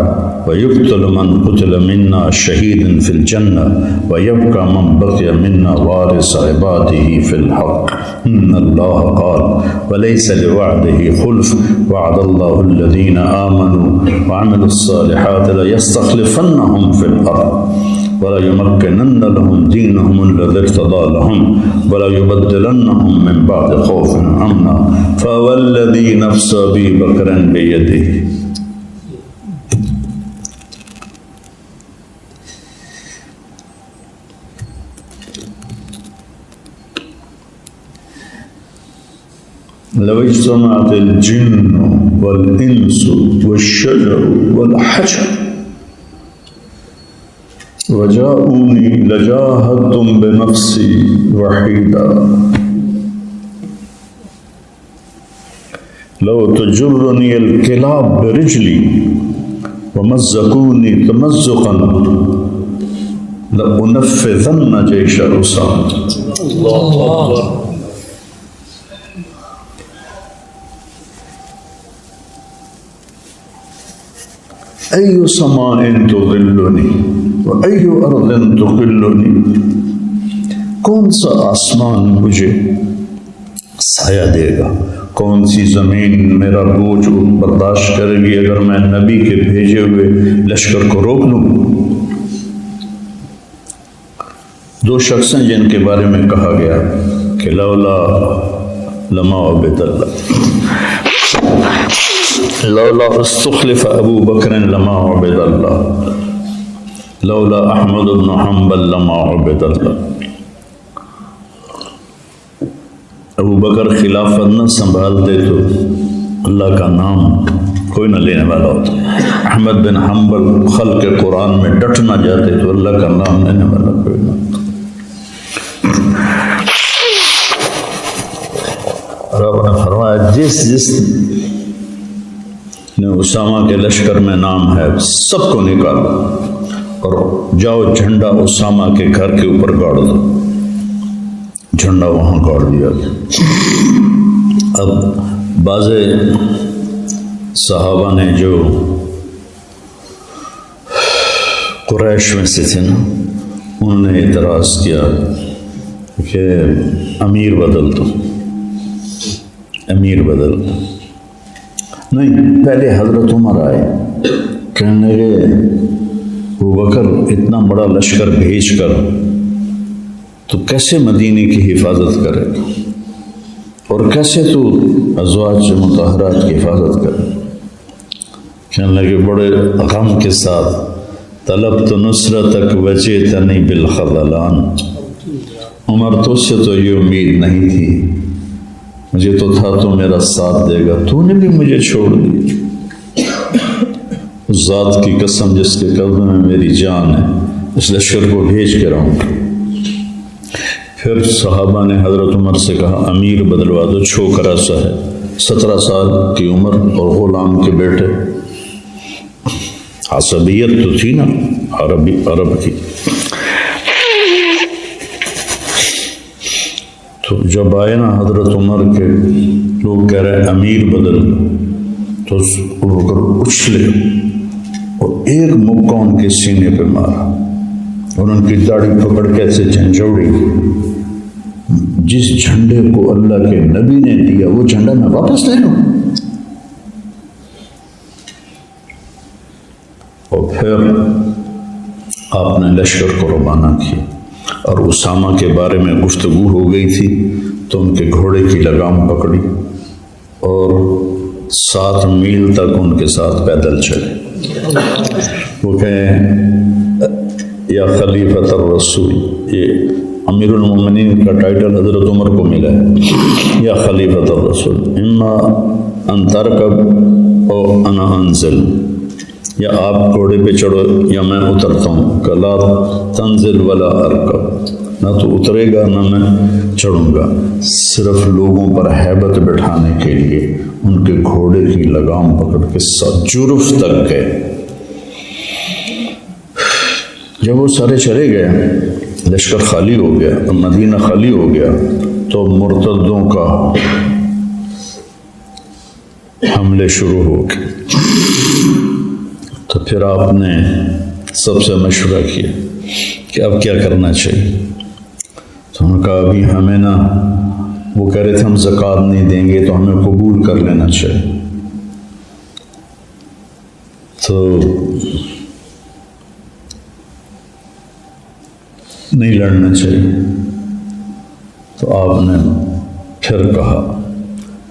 ويقتل من قتل منا شهيدا في الجنة ويبقى من بقي منا وارث عباده في الحق إن الله قال وليس لوعده خلف وعد الله الذين آمنوا وعملوا الصالحات ليستخلفنهم في الأرض ولا يمكنن لهم دينهم الذي ارتضى لهم ولا يبدلنهم من بعد خوف امنا فوالذي نفس ابي بكر بيده۔ لو اجتمعت الجن والانس والشجر والحجر وجاءوني لجاهدتم بنفسي وحيدا لو تجرني الكلاب برجلي ومزقوني تمزقا لأنفذن جيش أسامة۔ الله أكبر۔ أي سماء تظلني وأي أرض تقلني، کون سا آسمان مجھے سایہ دے گا، کون سی زمین میرا بوجھ برداشت کرے گی اگر میں نبی کے بھیجے ہوئے لشکر کو روک لوں۔ دو شخص ہیں جن کے بارے میں کہا گیا کہ لولا لما عبد اللہ، لولا استخلف ابو بکر لما عبد اللہ، لولا احمد بن حنبل لما عبد اللہ۔ ابو بکر خلافت نہ سنبھالتے تو اللہ کا نام کوئی نہ لینے والا ہوتا. احمد بن حنبل خلق قرآن میں ڈٹ نہ جاتے تو اللہ کا نام لینے والا کوئی نہ ہوتا. اور آپ نے فرمایا جس نے اسامہ کے لشکر میں نام ہے سب کو نکالو اور جاؤ جھنڈا اسامہ کے گھر کے اوپر گاڑ دو. جھنڈا وہاں گاڑ دیا گیا. اب بعض صحابہ نے جو قریش میں سے تھے نا انہوں نے اعتراض کیا کہ امیر بدل دو، امیر بدل دو. نہیں، پہلے حضرت عمر آئے، کہنے لگے ابوبکر اتنا بڑا لشکر بھیج کر تو کیسے مدینے کی حفاظت کرے گا اور کیسے تو ازواج مطہرات کی حفاظت کرے. کہنے لگے بڑے غم کے ساتھ طلبت نصرتک وجئتنی بالخذلان. عمر تو سے تو یہ امید نہیں تھی، مجھے تو تھا تو میرا ساتھ دے گا، تو نے بھی مجھے چھوڑ دی. اس ذات کی قسم جس کے قدم میں میری جان ہے اس لشکر کو بھیج کے رہوں گا. پھر صحابہ نے حضرت عمر سے کہا امیر بدلوا دو، چھوکرا سا ہے، 17 سال کی عمر اور غلام کے بیٹے. عصبیت تو تھی نا عرب کی. تو جب آئے نا حضرت عمر کے لوگ کہہ رہے امیر بدل تو اچھلے اور ایک مکہ ان کے سینے پہ مارا اور ان کی داڑھی پکڑ کے ایسے جھنجھوڑی. جس جھنڈے کو اللہ کے نبی نے دیا وہ جھنڈا میں واپس لے لوں. اور پھر آپ نے لشکر کو روانہ کیا اور اسامہ کے بارے میں گفتگو ہو گئی تھی تو ان کے گھوڑے کی لگام پکڑی اور 7 میل تک ان کے ساتھ پیدل چلے. وہ کہیں یا خلیفۃ الرسول، یہ امیر المومنین کا ٹائٹل حضرت عمر کو ملا ہے. یا خلیفۃ الرسول اما ان ترکب او انا انزل، یا آپ گھوڑے پہ چڑھو یا میں اترتا ہوں. کلا تنزل ولا ارکب، نہ تو اترے گا نہ میں چڑھوں گا. صرف لوگوں پر ہیبت بٹھانے کے لیے ان کے گھوڑے کی لگام پکڑ کے ساتھ جرف تک گئے. جب وہ سارے چلے گئے، لشکر خالی ہو گیا اور مدینہ خالی ہو گیا تو مرتدوں کا حملے شروع ہو گئے. تو پھر آپ نے سب سے مشورہ کیا کہ اب کیا کرنا چاہیے. تو انہوں نے کہا ابھی ہمیں نا، وہ کہہ رہے تھے ہم زکوٰۃ نہیں دیں گے تو ہمیں قبول کر لینا چاہیے. تو نہیں لڑنا چاہیے. تو آپ نے پھر کہا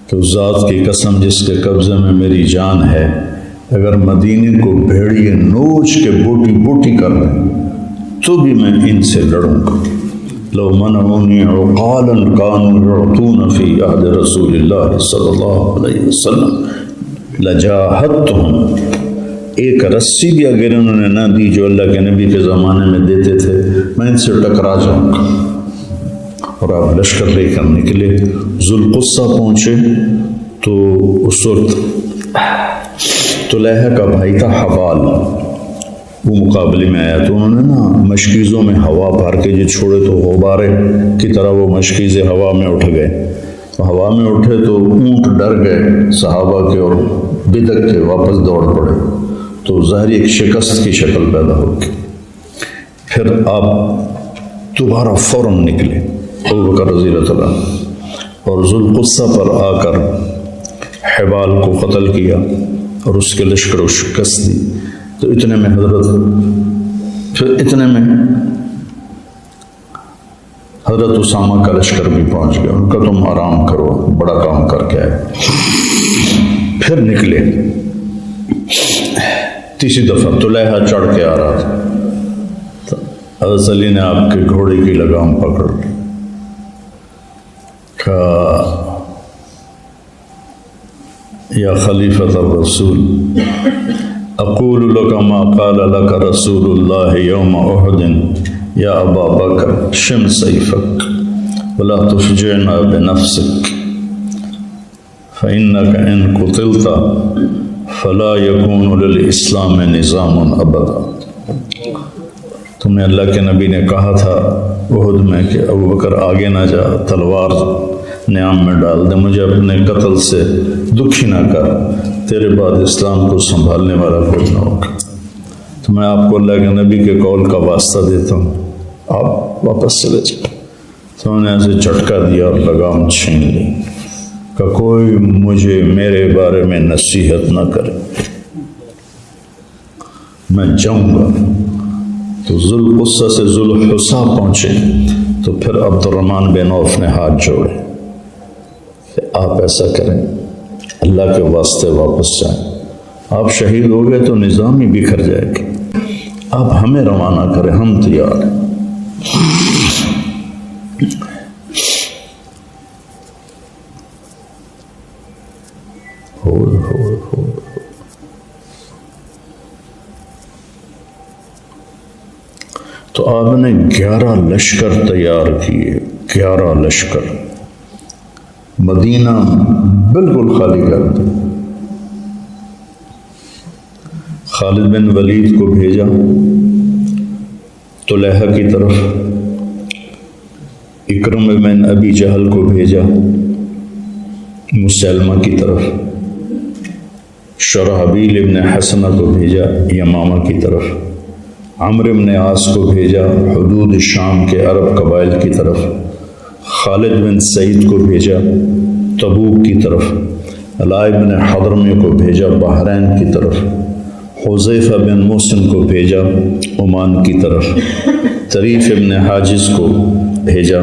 کہ اس ذات کی قسم جس کے قبضے میں میری جان ہے، اگر مدینے کو بھیڑیے نوچ کے بوٹی بوٹی کر لیں تو بھی میں ان سے لڑوں گا. لو منعونی عقالا كانوا يعطون في عهد رسول اللہ صلی اللہ علیہ وسلم لجاہدتهم، ایک رسی بھی اگر انہوں نے نہ دی جو اللہ کے نبی کے زمانے میں دیتے تھے، میں ان سے ٹکرا جاؤں گا. اور آپ لشکر لے کر نکلے. ذوالقصہ پہنچے تو اس وقت طلحہ کا بھائی تھا حبال، وہ مقابلے میں آیا. تو انہوں نے نا مشکیزوں میں ہوا بھر کے جو چھوڑے تو غبارے کی طرح وہ مشکیزیں ہوا میں اٹھ گئے. ہوا میں اٹھے تو اونٹ ڈر گئے صحابہ کے اور بدک کے واپس دوڑ پڑے. تو ظاہری ایک شکست کی شکل پیدا ہو گئی. پھر آپ دوبارہ فوراً نکلے ابوبکر رضی اللہ تعالیٰ اور ذوالقصہ پر آ کر حبال کو قتل کیا اور اس کے لشکر کو شکست دی. تو اتنے میں حضرت اسامہ کا لشکر بھی پہنچ گیا. ان کا تم آرام کرو، بڑا کام کر کے آئے. پھر نکلے. تیسری دفعہ طلحہ چڑھ کے آ رہا تھا. حضرت علی نے آپ کے گھوڑے کی لگام پکڑ لی. یا خلیفۃ الرسول اقول لک ما قال لک رسول اللہ یوم احد یا ابا بکر شم سیفک ولا تفجعنا بنفسک فإنك إن قتلت فلا يكون للإسلام نظام ابدا۔ تمہیں اللہ کے نبی نے کہا تھا احد میں کہ ابو بکر آگے نہ جا، تلوار نیام میں ڈال دے، مجھے اپنے قتل سے دکھی نہ کر، تیرے بعد اسلام کو سنبھالنے والا کوئی نہ ہوگا۔ تو میں آپ کو اللہ کے نبی کے قول کا واسطہ دیتا ہوں، آپ واپس چلے جائیں۔ تو انہوں نے ایسے جھٹکا دیا اور لگام چھین لی کہ کوئی مجھے میرے بارے میں نصیحت نہ کرے، میں جاؤں گا۔ تو ذوالقصہ سے ذوالحصہ پہنچے تو پھر عبد الرحمن بن عوف نے ہاتھ جوڑے کہ آپ ایسا کریں، اللہ کے واسطے واپس جائیں، آپ شہید ہو گئے تو نظام ہی بکھر جائے گا، آپ ہمیں روانہ کریں، ہم تیار ہیں۔ تو آپ نے 11 لشکر تیار کیے، 11 لشکر، مدینہ بالکل خالی کر دیا۔ خالد بن ولید کو بھیجا طلحہ کی طرف، اکرم بن ابی جہل کو بھیجا مسلمہ کی طرف، شرحبیل ابن حسنہ کو بھیجا یمامہ کی طرف، عمرو بن عاص کو بھیجا حدود شام کے عرب قبائل کی طرف، خالد بن سعید کو بھیجا تبوک کی طرف، علاء بن حضرمی کو بھیجا بحرین کی طرف، حذیفہ بن محسن کو بھیجا عمان کی طرف، طریف ابن حاجز کو بھیجا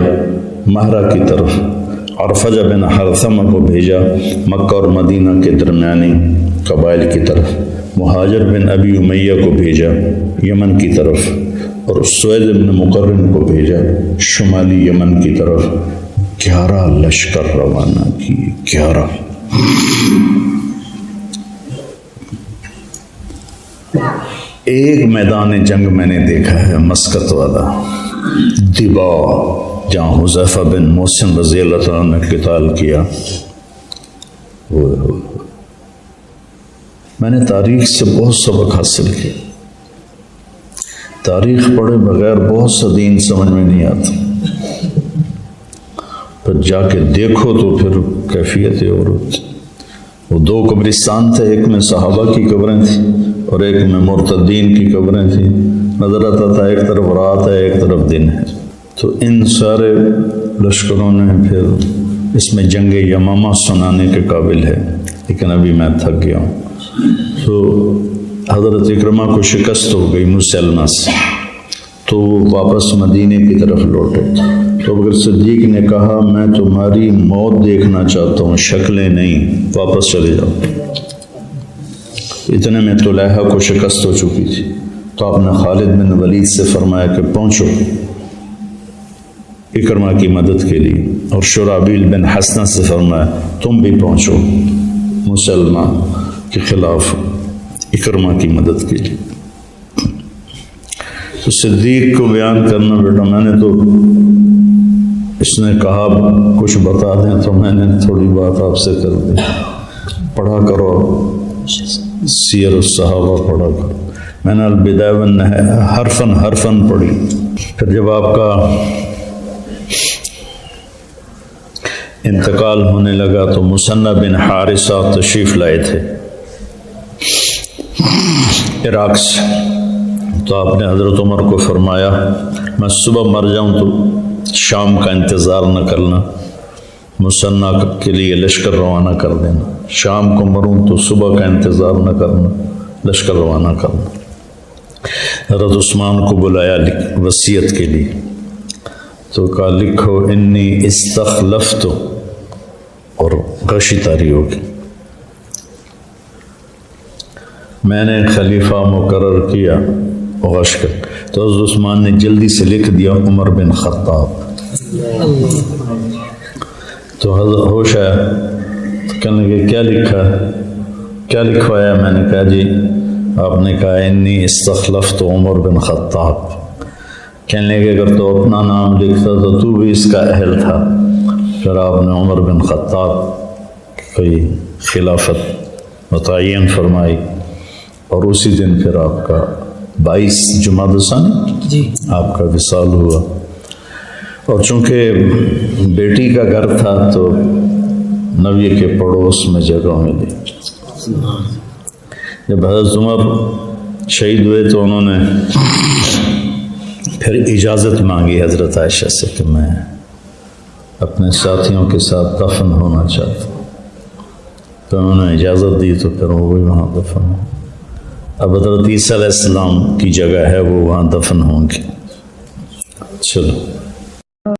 مہرہ کی طرف، عرفجہ بن حرثمہ کو بھیجا مکہ اور مدینہ کے درمیانی قبائل کی طرف، مہاجر بن ابی امیہ کو بھیجا یمن کی طرف، اور سوید بن مقرن کو بھیجا شمالی یمن کی طرف۔ 11 لشکر روانہ کیے، 11۔ ایک میدان جنگ میں نے دیکھا ہے مسکت والا، دبا، جہاں حذیفہ بن محسن رضی اللہ تعالیٰ نے قتال کیا۔ میں نے تاریخ سے بہت سبق حاصل کیا، تاریخ پڑھے بغیر بہت سا دین سمجھ میں نہیں آتا، پھر جا کے دیکھو تو پھر کیفیت اور ہوتی۔ وہ 2 قبرستان تھے، ایک میں صحابہ کی قبریں تھیں اور ایک میں مرتدین کی قبریں تھیں، نظر آتا تھا ایک طرف رات ہے ایک طرف دن ہے۔ تو ان سارے لشکروں نے پھر اس میں جنگ یمامہ سنانے کے قابل ہے، لیکن ابھی میں تھک گیا ہوں۔ تو حضرت اکرمہ کو شکست ہو گئی مسلمہ سے، تو وہ واپس مدینے کی طرف لوٹے۔ تو ابوبکر صدیق نے کہا میں تمہاری موت دیکھنا چاہتا ہوں، شکلیں نہیں، واپس چلے جاؤ۔ اتنے میں طلحہ کو شکست ہو چکی تھی، تو آپ نے خالد بن ولید سے فرمایا کہ پہنچو اکرمہ کی مدد کے لیے، اور شرحبیل بن حسنہ سے فرمایا تم بھی پہنچو مسلمہ کے خلاف اکرمہ کی مدد کے لیے۔ تو صدیق کو بیان کرنا بیٹا، میں نے تو اس نے کہا کچھ بتا دیں، تو میں نے تھوڑی بات آپ سے کر دی، پڑھا کرو سیر الصحابہ پڑھا کرو۔ میں نے البدایہ والنہایہ حرفاً پڑھی۔ پھر جب آپ کا انتقال ہونے لگا تو مثنى بن حارثہ تشریف لائے تھے عراق سے، تو آپ نے حضرت عمر کو فرمایا میں صبح مر جاؤں تو شام کا انتظار نہ کرنا، مثنى کے لیے لشکر روانہ کر دینا، شام کو مروں تو صبح کا انتظار نہ کرنا، لشکر روانہ کرنا۔ حضرت عثمان کو بلایا وصیت کے لیے، تو کہا لکھو انی استخلفت، اور غشی طاری ہوگی، میں نے خلیفہ مقرر کیا غش کر۔ تو حضرت عثمان نے جلدی سے لکھ دیا عمر بن خطاب۔ تو حضرت ہوش آیا، کہنے لگے کیا لکھا ہے؟ کیا لکھوایا؟ میں نے کہا جی آپ نے کہا انی استخلفت عمر بن خطاب. کہنے لگے اگر تو اپنا نام لکھتا تو بھی اس کا اہل تھا. پھر آپ نے عمر بن خطاب کی خلافت متعین فرمائی اور اسی دن پھر آپ کا 22 جمادی الثانی جی آپ کا وصال ہوا. اور چونکہ بیٹی کا گھر تھا تو نبی کے پڑوس میں جگہ ملی. جب حضرت عمر شہید ہوئے تو انہوں نے پھر اجازت مانگی حضرت عائشہ سے کہ میں اپنے ساتھیوں کے ساتھ دفن ہونا چاہتا ہوں. تو انہوں نے اجازت دی تو پھر وہ بھی وہاں دفن ہو. اب حضرت عیسیٰ علیہ السلام کی جگہ ہے وہ وہاں دفن ہوں گے. چلو